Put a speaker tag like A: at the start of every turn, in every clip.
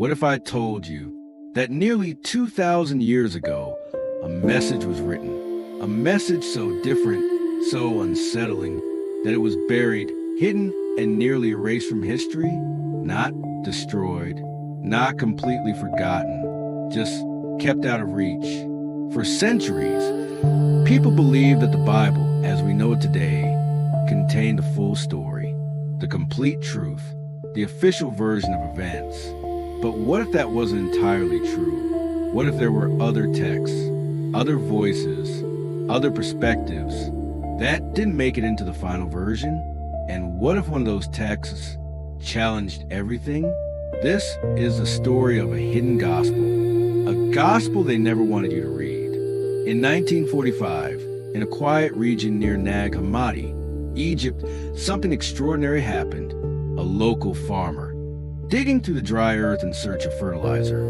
A: What if I told you that nearly 2,000 years ago, a message was written? A message so different, so unsettling, that it was buried, hidden, and nearly erased from history? Not destroyed, not completely forgotten, just kept out of reach. For centuries, people believed that the Bible, as we know it today, contained the full story, the complete truth, the official version of events. But what if that wasn't entirely true? What if there were other texts, other voices, other perspectives that didn't make it into the final version? And what if one of those texts challenged everything? This is the story of a hidden gospel, a gospel they never wanted you to read. In 1945, in a quiet region near Nag Hammadi, Egypt, something extraordinary happened. A local farmer, digging through the dry earth in search of fertilizer,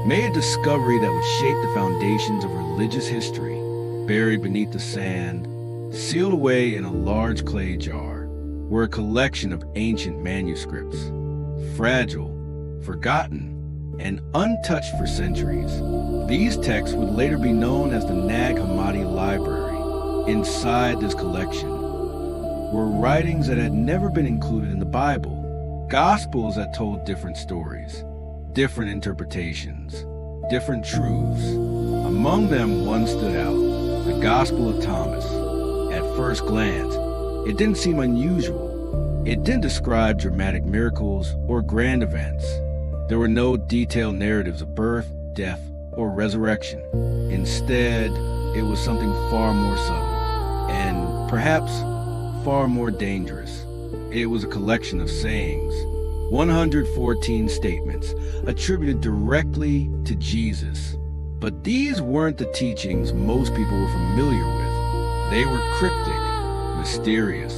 A: made a discovery that would shape the foundations of religious history. Buried beneath the sand, sealed away in a large clay jar, were a collection of ancient manuscripts, fragile, forgotten, and untouched for centuries. These texts would later be known as the Nag Hammadi Library. Inside this collection were writings that had never been included in the Bible, gospels that told different stories, different interpretations, different truths. Among them, one stood out, the Gospel of Thomas. At first glance, it didn't seem unusual. It didn't describe dramatic miracles or grand events. There were no detailed narratives of birth, death, or resurrection. Instead, it was something far more subtle, and perhaps far more dangerous. It was a collection of sayings, 114 statements attributed directly to Jesus. But these weren't the teachings most people were familiar with. They were cryptic, mysterious,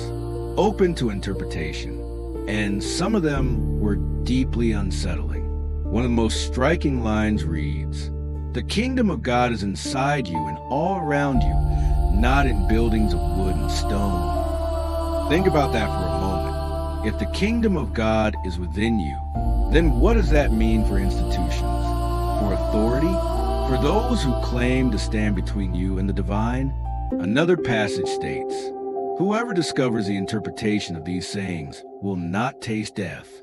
A: open to interpretation, and some of them were deeply unsettling. One of the most striking lines reads, "The kingdom of God is inside you and all around you, not in buildings of wood and stone." Think about that for a moment. If the kingdom of God is within you, then what does that mean for institutions, for authority, for those who claim to stand between you and the divine? Another passage states, "Whoever discovers the interpretation of these sayings will not taste death."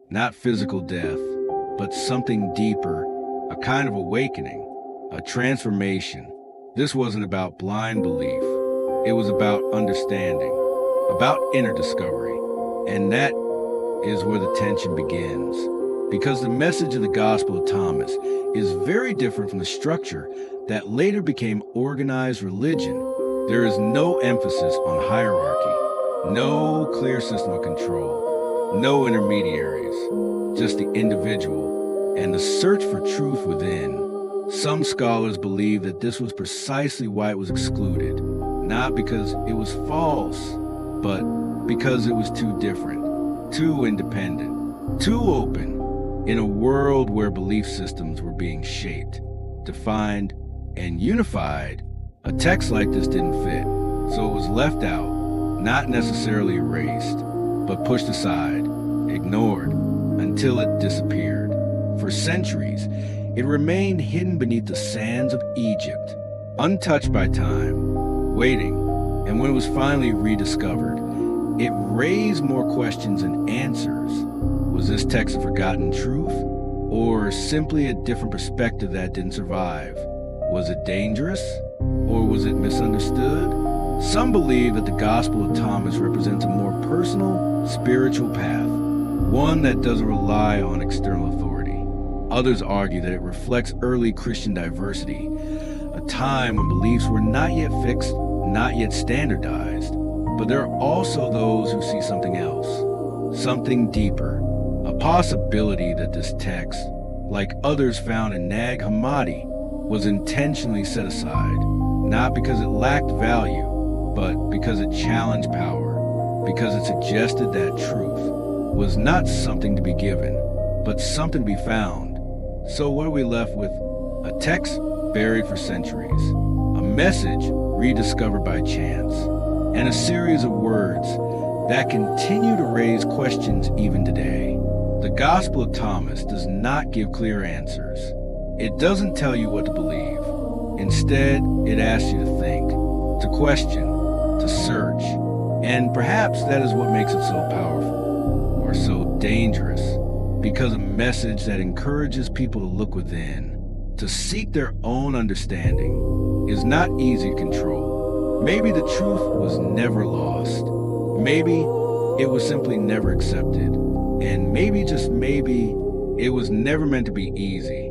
A: Not physical death, but something deeper, a kind of awakening, a transformation. This wasn't about blind belief. It was about understanding, about inner discovery. And that is where the tension begins. Because the message of the Gospel of Thomas is very different from the structure that later became organized religion. There is no emphasis on hierarchy, no clear system of control, no intermediaries, just the individual and the search for truth within. Some scholars believe that this was precisely why it was excluded, not because it was false, but because it was too different, too independent, too open, in a world where belief systems were being shaped, defined, and unified. A text like this didn't fit, so it was left out, not necessarily erased, but pushed aside, ignored, until it disappeared. For centuries, it remained hidden beneath the sands of Egypt, untouched by time, waiting, and when it was finally rediscovered, it raised more questions than answers. Was this text a forgotten truth, or simply a different perspective that didn't survive? Was it dangerous, or was it misunderstood? Some believe that the Gospel of Thomas represents a more personal, spiritual path, one that doesn't rely on external authority. Others argue that it reflects early Christian diversity, a time when beliefs were not yet fixed, not yet standardized. But there are also those who see something else, something deeper, a possibility that this text, like others found in Nag Hammadi, was intentionally set aside, not because it lacked value, but because it challenged power, because it suggested that truth was not something to be given, but something to be found. So what are we left with? A text buried for centuries, a message rediscovered by chance, and a series of words that continue to raise questions even today. The Gospel of Thomas does not give clear answers. It doesn't tell you what to believe. Instead, it asks you to think, to question, to search. And perhaps that is what makes it so powerful, or so dangerous, because a message that encourages people to look within, to seek their own understanding, is not easy to control. Maybe the truth was never lost. Maybe it was simply never accepted. And maybe, just maybe, it was never meant to be easy.